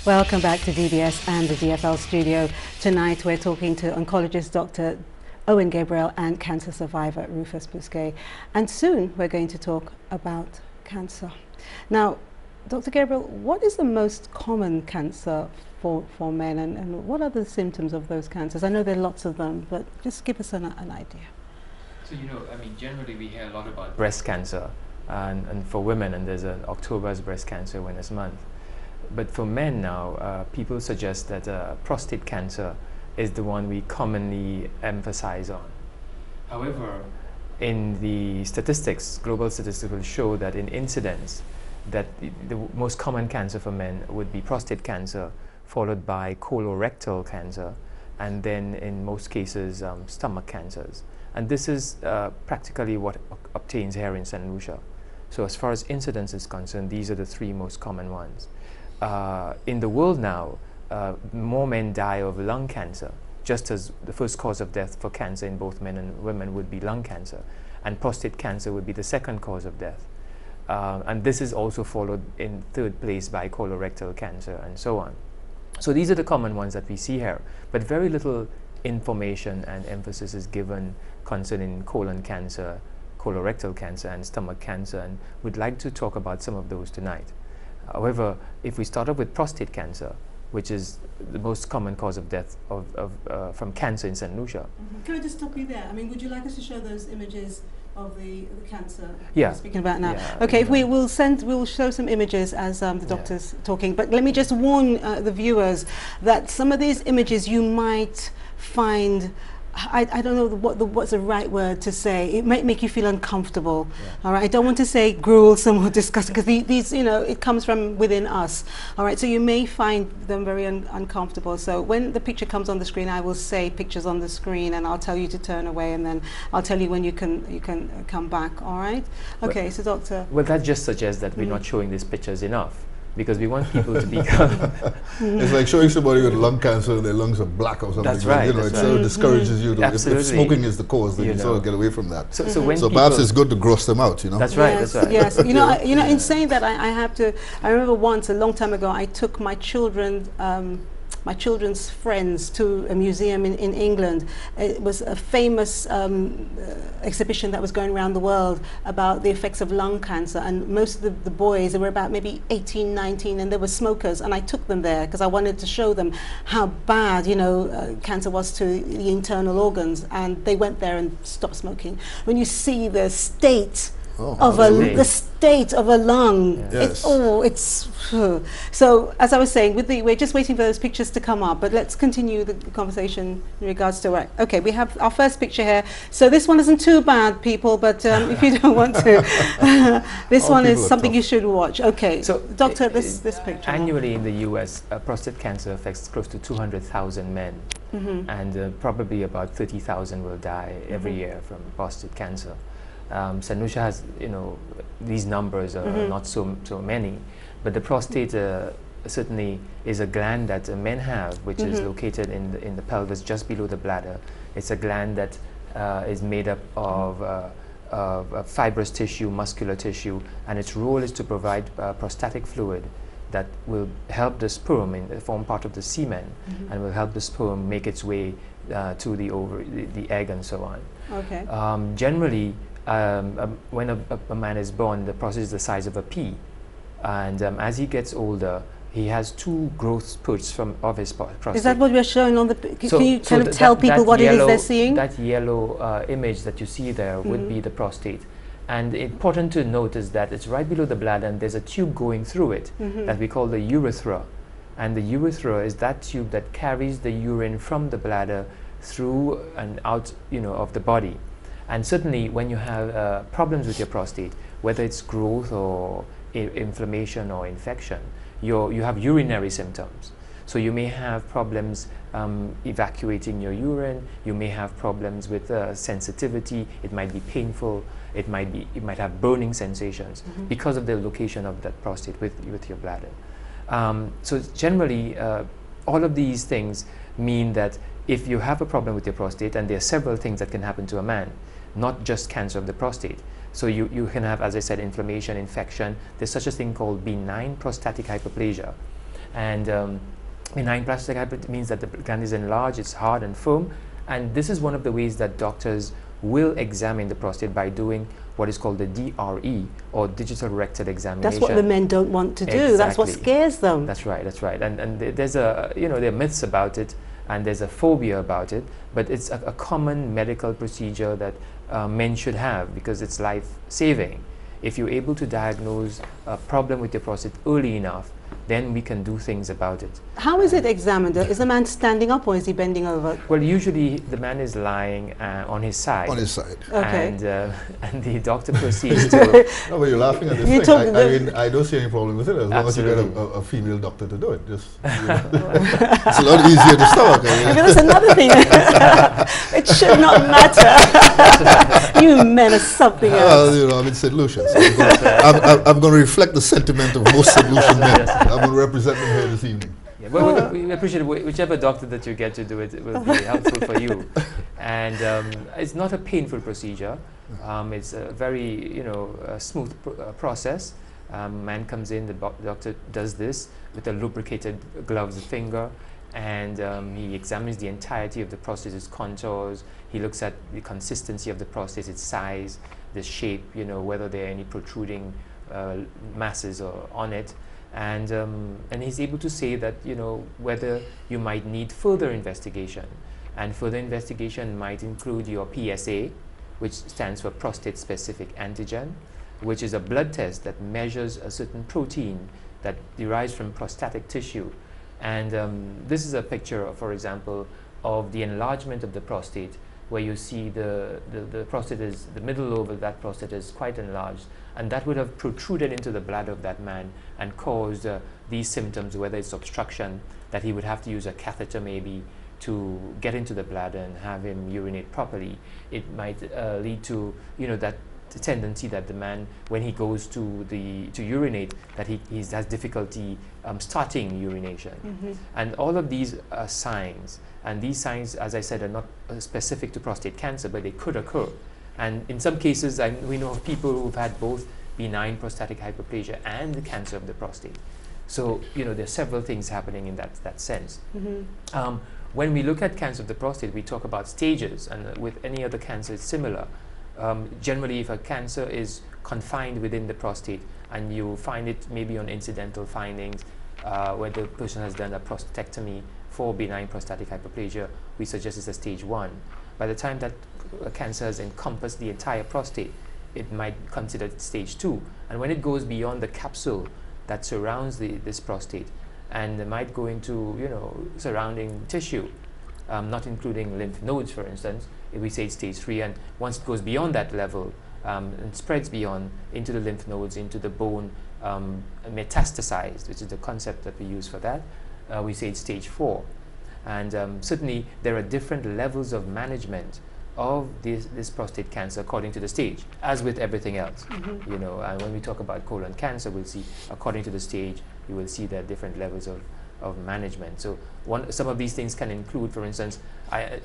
Welcome back to DBS and the DFL studio. Tonight we're talking to oncologist Dr. OWEN Gabriel and cancer survivor Rufus BOUSQUET. And soon we're going to talk about cancer. Now, Dr. Gabriel, what is the most common cancer for men, and what are the symptoms of those cancers? I know there are lots of them, but just give us an idea. So, generally we hear a lot about breast cancer, and for women, and there's an October's Breast Cancer Awareness Month. But for men now, people suggest that prostate cancer is the one we commonly emphasize on. However, in the statistics, global statistics will show that in incidence, that the most common cancer for men would be prostate cancer, followed by colorectal cancer, and then in most cases, stomach cancers. And this is practically what obtains here in Saint Lucia. So as far as incidence is concerned, these are the three most common ones. In the world now, more men die of lung cancer, just as the first cause of death for cancer in both men and women would be lung cancer, and prostate cancer would be the second cause of death. And this is also followed in third place by colorectal cancer and so on. So these are the common ones that we see here, but very little information and emphasis is given concerning colon cancer, colorectal cancer, and stomach cancer, and we'd like to talk about some of those tonight. However, if we start off with prostate cancer, which is the most common cause of death from cancer in Saint Lucia. Can I just stop you there? I mean, would you like us to show those images of the cancer we're speaking about now? Yeah, okay, if we'll show some images as the doctor's talking, but let me just warn the viewers that some of these images you might find, I don't know what's the right word to say. It might make you feel uncomfortable. All right, I don't want to say gruesome or disgusting, because these, it comes from within us. All right, so you may find them very uncomfortable. So when the picture comes on the screen, I will say pictures on the screen, and I'll tell you to turn away, and then I'll tell you when you can come back. All right? Okay, well, so doctor. Well, that just suggests that we're not showing these pictures enough, because we want people to become... It's like showing somebody with lung cancer and their lungs are black or something. That's right. It so discourages you. If smoking is the cause, then you sort of get away from that. So perhaps it's good to gross them out, That's right. Yes, that's right. yes. In saying that, I remember once, a long time ago, I took my children's friends to a museum in England. It was a famous exhibition that was going around the world about the effects of lung cancer, and most of the boys, they were about maybe 18, 19, and they were smokers, and I took them there because I wanted to show them how bad cancer was to the internal organs, and they went there and stopped smoking. When you see the state the state of a lung. Yes. So as I was saying, we're just waiting for those pictures to come up, but let's continue the conversation in regards to it. Okay, we have our first picture here. So this one isn't too bad, people, but if you don't want to, this one is something you should watch. Okay, so doctor, this picture. Annually in the US, prostate cancer affects close to 200,000 men, and probably about 30,000 will die every year from prostate cancer. Saint Lucia has, these numbers are not so many, but the prostate certainly is a gland that men have, which is located in the pelvis just below the bladder. It's a gland that is made up of fibrous tissue, muscular tissue, and its role is to provide prostatic fluid that will help the sperm form part of the semen, and will help the sperm make its way to the ovary, the egg, and so on. Okay. Generally, when a man is born, the prostate is the size of a pea, and as he gets older, he has two growth spurts of his prostate. Is that what we're showing on the? Can you kind of tell people what it is they're seeing? That yellow image that you see there would be the prostate, and important to note is that it's right below the bladder, and there's a tube going through it that we call the urethra, and the urethra is that tube that carries the urine from the bladder through and out, of the body. And certainly when you have problems with your prostate, whether it's growth or inflammation or infection, you have urinary symptoms. So you may have problems evacuating your urine, you may have problems with sensitivity, it might be painful, it might have burning sensations because of the location of that prostate with your bladder. So generally, all of these things mean that if you have a problem with your prostate, and there are several things that can happen to a man, not just cancer of the prostate. So you can have, as I said, inflammation, infection. There's such a thing called benign prostatic hyperplasia. And benign prostatic hyperplasia means that the gland is enlarged, it's hard and firm, and this is one of the ways that doctors will examine the prostate by doing what is called the DRE, or digital rectal examination. That's what the men don't want to do. Exactly. That's what scares them. That's right, that's right. And there's a, you know, there are myths about it, and there's a phobia about it, but it's a common medical procedure that men should have because it's life-saving. If you're able to diagnose a problem with your prostate early enough, then we can do things about it. How is it examined? Is the man standing up or is he bending over? Well, usually the man is lying on his side. On his side. Okay. And the doctor proceeds to... No, but you're laughing at this thing. I mean, I don't see any problem with it as long as you get a female doctor to do it. Just, you know, it's a lot easier to stomach. I mean. That's another thing. It should not matter. You men are something else. Well, you know, I'm in Saint Lucian, so I'm going to reflect the sentiment of most Saint Lucian men. I'm going to represent them here this evening. Yeah, well, we appreciate whichever doctor that you get to do it, it will be helpful for you. And it's not a painful procedure. It's a very, you know, smooth process. Man comes in, the doctor does this with a lubricated gloved finger, and he examines the entirety of the prostate, its contours. He looks at the consistency of the prostate, its size, the shape, you know, whether there are any protruding masses on it. And he's able to say that, you know, whether you might need further investigation. And further investigation might include your PSA, which stands for prostate-specific antigen, which is a blood test that measures a certain protein that derives from prostatic tissue. And this is a picture, for example, of the enlargement of the prostate, where you see the prostate is, the middle lobe of that prostate is quite enlarged, and that would have protruded into the bladder of that man and caused these symptoms, whether it's obstruction, that he would have to use a catheter maybe to get into the bladder and have him urinate properly. It might lead to, you know, that tendency that the man, when he goes to urinate, that he has difficulty starting urination. Mm-hmm. And all of these are signs, and these signs, as I said, are not specific to prostate cancer, but they could occur. And in some cases, we know of people who've had both benign prostatic hyperplasia and the cancer of the prostate. So, you know, there's several things happening in that sense. Mm-hmm. When we look at cancer of the prostate, we talk about stages, and with any other cancer, it's similar. Generally, if a cancer is confined within the prostate and you find it maybe on incidental findings, where the person has done a prostatectomy for benign prostatic hyperplasia, we suggest it's a stage 1. By the time that cancer has encompassed the entire prostate, it might consider stage 2. And when it goes beyond the capsule that surrounds this prostate, and it might go into, you know, surrounding tissue, not including lymph nodes, for instance, if we say it's stage 3, and once it goes beyond that level and spreads beyond into the lymph nodes, into the bone, metastasized, which is the concept that we use for that, we say it's stage 4. And certainly there are different levels of management of this prostate cancer according to the stage, as with everything else. Mm-hmm. You know, and when we talk about colon cancer, we'll see according to the stage, you will see there are different levels of management. So some of these things can include, for instance,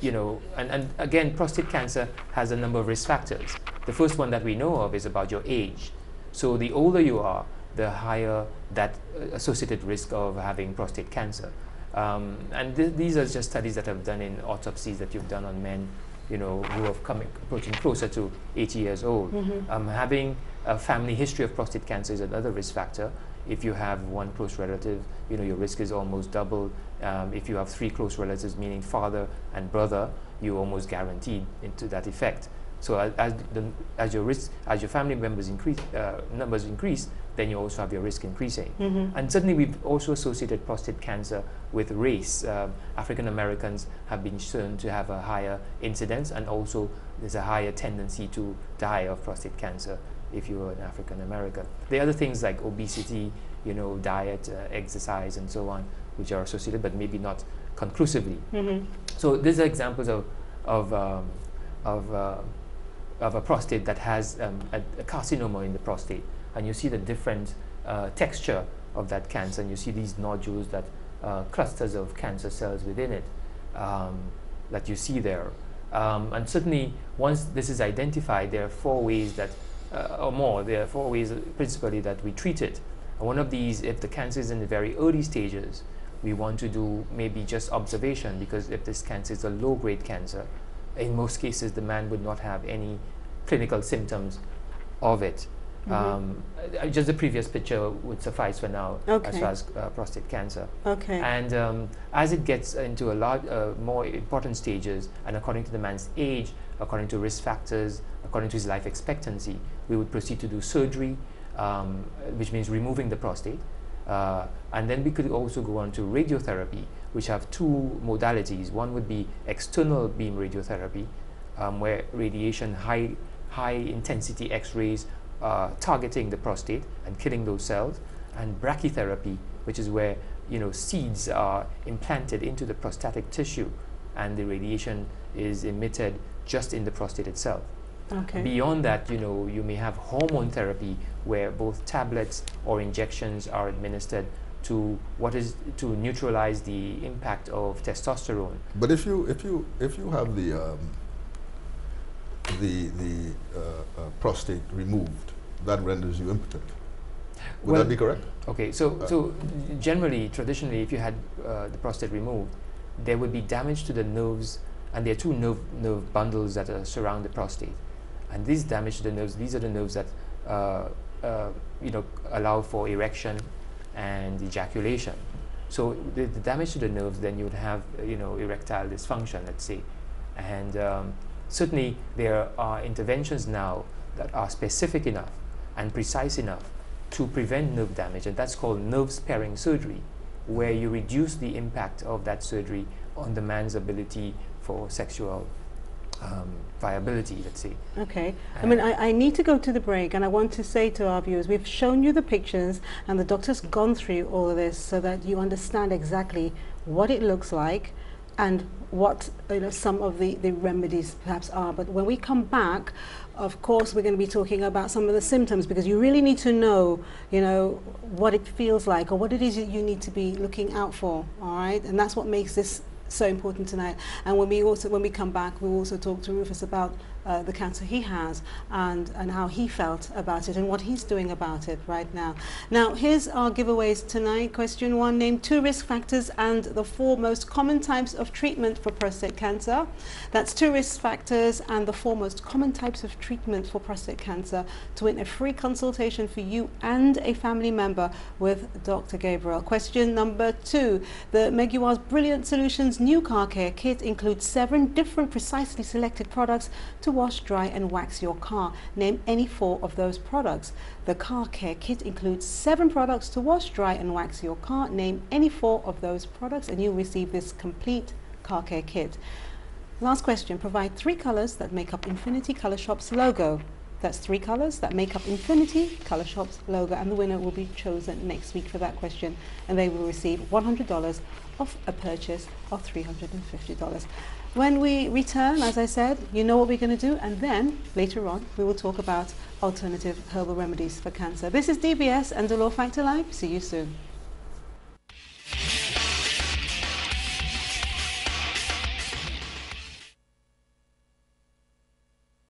you know, and again, prostate cancer has a number of risk factors. The first one that we know of is about your age. So the older you are, the higher that associated risk of having prostate cancer. And these are just studies that I've done in autopsies that you've done on men, you know, who have approaching closer to 80 years old. Mm-hmm. Having a family history of prostate cancer is another risk factor. If you have one close relative, you know, your risk is almost doubled. If you have 3 close relatives, meaning father and brother, you're almost guaranteed into that effect. So as your family members increase, numbers increase, then you also have your risk increasing. Mm-hmm. And certainly we've also associated prostate cancer with race. African Americans have been shown to have a higher incidence, and also there's a higher tendency to die of prostate cancer if you're an African American. There are other things like obesity, you know, diet, exercise, and so on, which are associated, but maybe not conclusively. Mm-hmm. So these are examples of a prostate that has a carcinoma in the prostate, and you see the different texture of that cancer, and you see these nodules, that clusters of cancer cells within it that you see there. And certainly, once this is identified, there are 4 ways that, or more, there are 4 ways principally that we treat it. And one of these, if the cancer is in the very early stages, we want to do maybe just observation, because if this cancer is a low-grade cancer, in most cases the man would not have any clinical symptoms of it. Just the previous picture would suffice for now, as far as prostate cancer. And as it gets into a lot more important stages, and according to the man's age, according to risk factors, according to his life expectancy, we would proceed to do surgery, which means removing the prostate. And then we could also go on to radiotherapy, which have two modalities. One would be external beam radiotherapy, where radiation, high intensity X-rays, targeting the prostate and killing those cells, and brachytherapy, which is where seeds are implanted into the prostatic tissue and the radiation is emitted just in the prostate itself. Beyond that, you may have hormone therapy, where both tablets or injections are administered to neutralize the impact of testosterone. But if you have the prostate removed, that renders you impotent. Would that be correct? Okay, so generally, traditionally, if you had the prostate removed, there would be damage to the nerves, and there are two nerve bundles that surround the prostate. And this damage to the nerves, these are the nerves that allow for erection and ejaculation. So the damage to the nerves, then you would have erectile dysfunction, let's say. And certainly there are interventions now that are specific enough and precise enough to prevent nerve damage, and that's called nerve sparing surgery, where you reduce the impact of that surgery on the man's ability for sexual viability, let's say. I need to go to the break, and I want to say to our viewers, we've shown you the pictures and the doctor's gone through all of this so that you understand exactly what it looks like and what some of the remedies perhaps are. But when we come back, of course, we're going to be talking about some of the symptoms, because you really need to know, what it feels like or what it is you need to be looking out for, all right? And that's what makes this so important tonight. And when we come back, we'll also talk to Rufus about the cancer he has and how he felt about it and what he's doing about it right now. Now, here's our giveaways tonight. Question 1, name 2 risk factors and the 4 most common types of treatment for prostate cancer. That's 2 risk factors and the 4 most common types of treatment for prostate cancer to win a free consultation for you and a family member with Dr. Gabriel. Question number 2, the Meguiar's Brilliant Solutions new car care kit includes 7 different precisely selected products to wash, dry and wax your car. Name any 4 of those products. The car care kit includes 7 products to wash, dry and wax your car. Name any 4 of those products and you'll receive this complete car care kit. Last question, provide 3 colors that make up Infinity Color Shop's logo. That's 3 colors that make up Infinity Color Shop's logo, and the winner will be chosen next week for that question, and they will receive $100 off a purchase of $350. When we return, as I said, you know what we're going to do, and then later on we will talk about alternative herbal remedies for cancer. This is DBS and Dolor Factor Live. See you soon.